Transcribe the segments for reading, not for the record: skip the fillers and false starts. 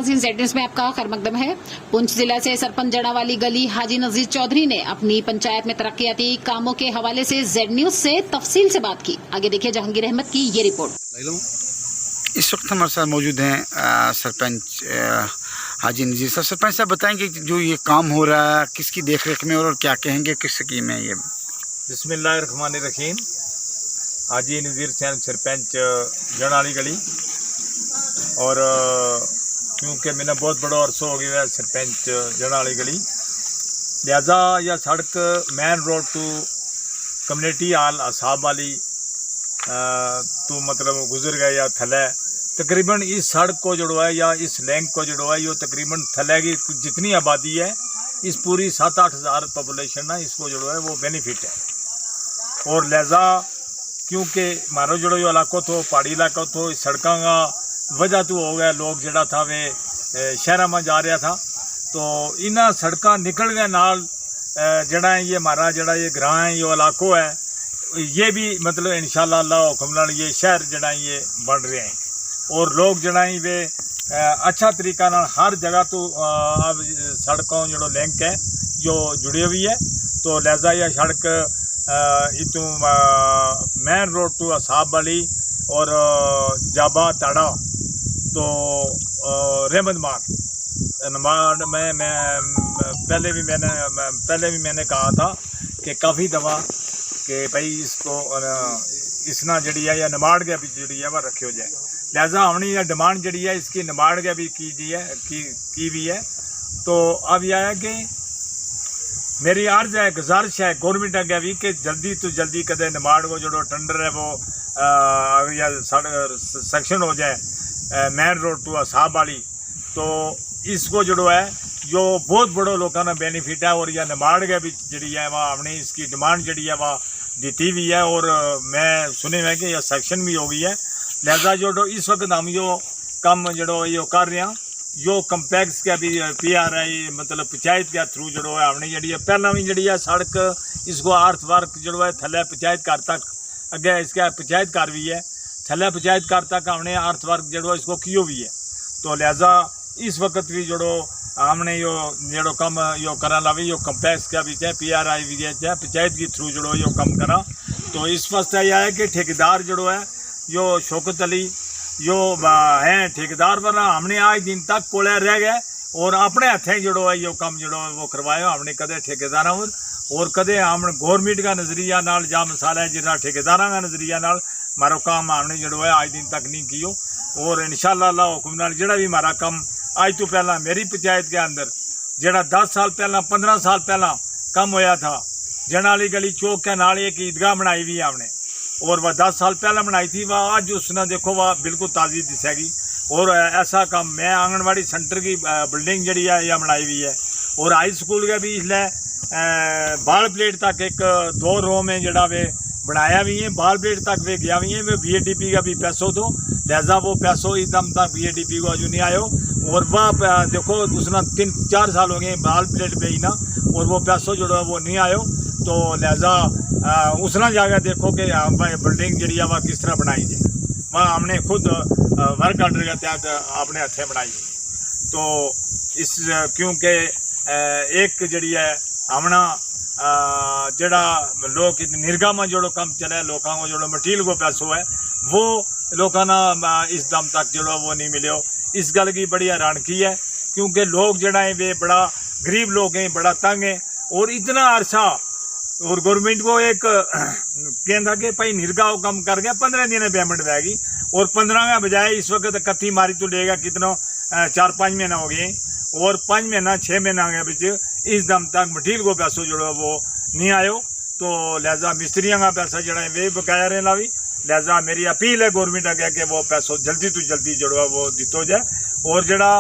नाज़रीन, Z news में आपका खैर मकदम है। पुंछ जिला से सरपंच जड़ा वाली गली हाजी नजीर चौधरी ने अपनी पंचायत में तरक्याती कामों के हवाले से ज़ेड न्यूज़ से तफसील से बात की। आगे देखिए जहांगीर अहमद की ये रिपोर्ट। इस वक्त हमारे साथ मौजूद हैं सरपंच हाजी नजीर साहब। सरपंच साहब बताएंगे जो ये काम हो रहा है किसकी देखरेख में और क्या कहेंगे, किस स्कीम है ये? बिस्मिल्लाहिर्रहमानिर्रहीम। हाजी नज़ीर सैन सरपंच जनाली गली। और क्योंकि मैंने बहुत बड़ा अरसा हो गया है सरपंच जनाली गली, लिहाजा यह सड़क main road to community hall असाब वाली तो मतलब गुजर गए या थले तकरीबन इस सड़क को जो है या इस लैंक को जो है ये तकरीबन थले की जितनी आबादी है इस पूरी 7-8 हज़ार पॉपुलेशन है, इसको जो है वो बेनिफिट है। और लिहाजा क्योंकि मारो जो इलाको तो पहाड़ी इलाका तो इस सड़कों का वजह तो हो गया लोग जड़ा था वे शहर में जा रहा था, तो इन्ह सड़क निकल गए नाल जड़ा ये हमारा जड़ा ये ग्रां है ये इलाको है ये भी मतलब इंशाल्लाह अल्लाह हुक्म नाल ये शहर जड़ा ये बन रहे हैं और लोग जड़ा वे अच्छा तरीका नाल हर जगह तो अब सड़कों जो लिंक है जो जुड़ी हुई है। तो लिहाजा यह सड़क इतों मेन रोड टू असाब वाली और जाबा ताड़ा तो रहमत मार मैं पहले भी मैंने कहा था कि काफ़ी दफ़ा कि भाई इसको इसना जड़ी है या निमाड़ गया भी जड़ी है वह रखे हो जाए। लिहाजा हमने यह डिमांड जड़ी है इसकी निमाड़ गया भी की भी है। तो अब यह है कि मेरी अर्ज है, गुजारिश है गवर्नमेंट अगे भी कि जल्दी तो जल्दी कदे निमाड़ को जो टेंडर है वो या सेक्शन हो जाए मेन रोड टू असाब वाली, तो इसको जो है जो बहुत बड़ो लोगों ने बेनिफिट है। और यह निमाड़ गया भी जी है वह हमने इसकी डिमांड जी है वह दी भी है और मैं सुने हुए कि यह सेक्शन भी हो गई है। लिहाजा जो इस वक्त हम यो कम जो यो कर रहे हैं यो कम्पैक्स का भी PRI मतलब पंचायत के थ्रू जो है हमने जी पहला भी जी है सड़क इसको अर्थ वर्क जो है थले पंचायत घर तक अगे इसका पंचायत घर भी है थले पंचायत घर तक हमने अर्थ वर्क जो इसको कियो भी है। तो लिहाजा इस वक्त भी जो हमने यो जो कम यो करा ला भी यो कम्पैक्स का भी चाहे PRI भी चाहे पंचायत के थ्रू जो यो कम करा। तो इस वास्ते यह है कि ठेकेदार जो है यो शौकत अली यो हैं ठेकेदार वरना हमने आज दिन तक कोले रह गए और अपने हथें जो है यो कम जो वो करवाया हमने कदे ठेकेदार और कदे हम गवर्नमेंट का नज़रिया नाल जा मसाला है जितना ठेकेदार का नज़रिया नाल मारो काम हमने जो है आज दिन तक नहीं कियो। और इंशाल्लाह अल्लाह हुक्म नाल जड़ा भी हमारा काम आज तो पहला मेरी पंचायत के अंदर जड़ा 10 साल पहला 15 साल पहला कम होया था जनाली गली चौक के नाल एक ईदगाह बनाई हुई है हमने और वह 10 साल पहला बनाई थी वह आज उसने देखो वह बिल्कुल ताज़ी दिसेगी। और ऐसा काम मैं आंगनवाड़ी सेंटर की बिल्डिंग जड़ी है यह बनाई हुई है और हाई स्कूल का भी इसलिए बाल प्लेट तक एक 2 रो में जड़ा वे बनाया भी है बाल प्लेट तक वे गया भी है वे BADP का भी पैसों तो लिहाजा वो पैसों एकदम तक BADP को अजू नहीं आयो और वह देखो उसने 3-4 साल हो गए बाल प्लेट पे ही ना और वो पैसों जो है वो नहीं आयो। तो लिहाजा उसना जाकर देखो कि बिल्डिंग जी है वह किस तरह बनाई जाए वह हमने खुद वर्क ऑर्डर के तहत अपने हथें बनाई। तो इस क्योंकि एक जी है हमना जड़ा लोग निर्गा में जो कम चले लोगों को जो मटीरियल को पैसों है वो लोगों ना इस दम तक जो वो नहीं मिले। इस गल की बड़ी हैरानगी है क्योंकि लोग जड़ा है वे बड़ा गरीब लोग हैं बड़ा तंग है और इतना अरसा और गवर्नमेंट को एक कहता कि भाई निर्गा वो कम कर गया 15 दिन पेमेंट रहेगी और 15 का बजाय इस वक्त 31 मार्च तो लेगा कितना 4-5 महीना हो गए और 5 महीना 6 महीना के बीच इस दम तक मटीरियल को पैसों जो है वो नहीं आयो। तो लिहाजा मिस्त्रियों का पैसा जो है वे बकाया रहना भी। लिहाजा मेरी अपील है गवर्नमेंट अगे कि वो पैसों जल्दी तो जल्दी जो है वो दितो जाए और जड़ा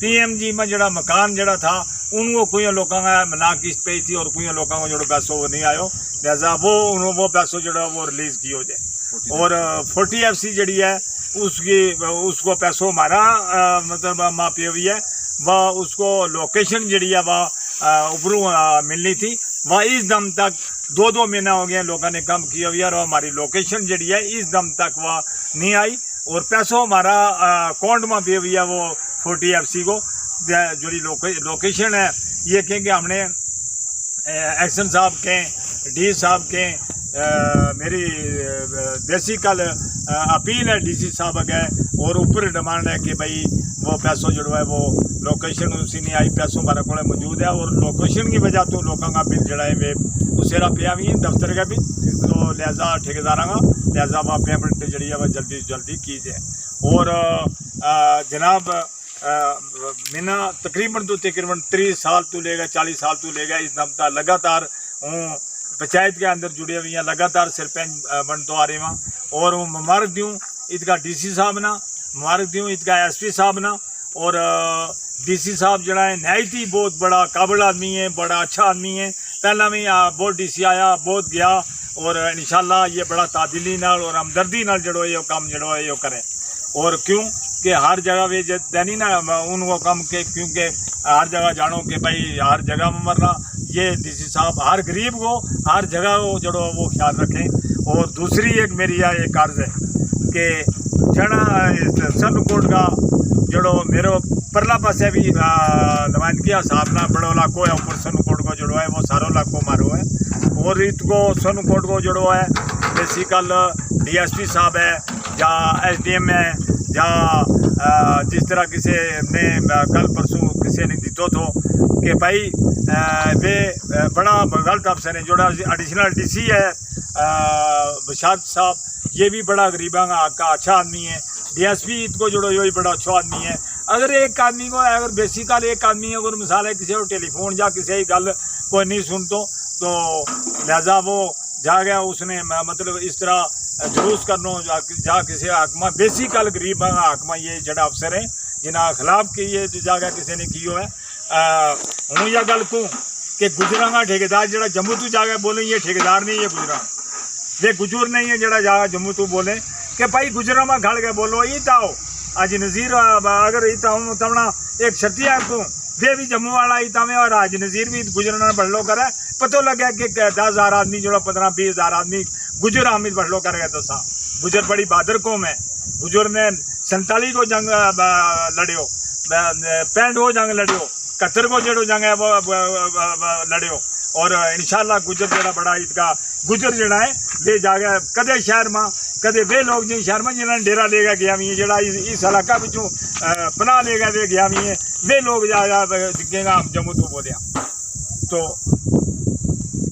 PMG में जड़ा मकान जड़ा था उनको कोई लोगों का ना किस्त पे थी और कोई लोगों को जो पैसों वो नहीं आयो। लिहाजा वो पैसों जो है वो रिलीज़ की हो जाए और 40 FC जड़ी है उसको पैसों हमारा मतलब माफी हुई है वह उसको लोकेशन जड़ी है वह ऊपरों मिलनी थी वह इस दम तक 2-2 महीना हो गया लोगों ने कम किया हुआ और हमारी लोकेशन जड़ी है इस दम तक वह नहीं आई। और पैसों हमारा अकाउंट में पे हुई है वो 40 FC को जो लोकेशन है ये कहेंगे हमने एक्शन साहब के डी साहब के मेरी बेसिकल अपील है DC साहब अगे और ऊपर डिमांड है कि भाई वो पैसों जो है वो लोकेशन उसी नहीं आई पैसों हमारे को मौजूद है और लोकेशन की वजह तो लोगों का बिल जड़ा है वे उसेरा पिया भी है दफ्तर का भी तो लिहाजा ठेकेदार का लिहाजा वह पेमेंट जड़ी है वह जल्दी से जल्दी की जाए और जनाब मैंने तकरीबन 30 साल तो लेगा 40 साल तो लेगा इस दम लगातार हूँ पंचायत के अंदर जुड़े हुए हैं लगातार सरपंच बन तो आ रहे वहाँ और वो मुबारक दूँ इसका DC साहब ना मुबारक दूँ इसका SP साहब ना और DC साहब जड़ा है नहायत ही बहुत बड़ा काबिल आदमी है बड़ा अच्छा आदमी है पहला भी बहुत DC आया बहुत गया और इंशाल्लाह ये बड़ा तादिली नाल और हमदर्दी नाल जड़ो ये काम जड़ो है ये करें और क्यों कि हर जगह वे दैनी ना उनको कम के क्योंकि हर जगह जानो कि भाई हर जगह में मरना ये DC साहब हर गरीब को हर जगह को जड़ो वो ख्याल रखें और दूसरी एक मेरी एक अर्ज है कि जड़ा सनकोट का जड़ो मेरो परला पासे भी नुमाइंदगी साहब ना बड़ो इलाको है ऊपर सनकोट को जड़ो है वो सारो इलाको मारो है और इसको सनकोट को जड़ो है बेसिकल DSP साहब है या SDM है या जिस तरह किसी ने कल परसों किसी ने दितो तो कि भाई वे बड़ा गलत अफसर है जोड़ा एडिशनल DC है बशारत साहब ये भी बड़ा गरीबा का अच्छा आदमी है DSP इसको जोड़ो ये भी बड़ा अच्छा आदमी है अगर एक आदमी को अगर बेसिकल एक आदमी अगर मिसाल है किसी को टेलीफोन या किसी गल कोई नहीं सुन तो लिहाजा वो जा गया उसने मतलब इस तरह जुलूस करनो जा किसी हाकमा बेसिकल गरीब हाकमा ये जड़ा अफसर है जिन्हें खिलाफ की ये जागा किसी ने की है हूँ यह गल कहूँ कि गुजरांगा ठेकेदार जड़ा जम्मू तू जागा बोले ये ठेकेदार नहीं है गुजरा वे गुजर नहीं है जड़ा जागा जम्मू तू बोले कि भाई गुजरा में खड़ के बोलो ये ताओ आज नज़ीर अगर ये ताऊ तमना एक छतिया को वे भी जम्मू वाला ही तावे और आज नज़ीर भी गुजरना बढ़लो करे पतो लगे कि 10,000 आदमी जो 15-20,000 आदमी गुजर आमिद बढ़लो करेगा तो सा गुजर बड़ी बहादुर कौम है गुजर ने 47 को जंग लड़ियो 65 को जंग लड़ियो 71 को जड़ो जंग है वो लड़ियो और इंशाल्लाह गुजर जड़ा बड़ा इसका गुजर जड़ा है वे जागे कदे शहर में कदे वे लोग जिन शहर में जिन्होंने डेरा लेगा गया भी है जड़ा इस इलाका पिछू पनाह लेगा वे गया भी है वे लोग जा दिखेगा जम्मू तो बोलिया तो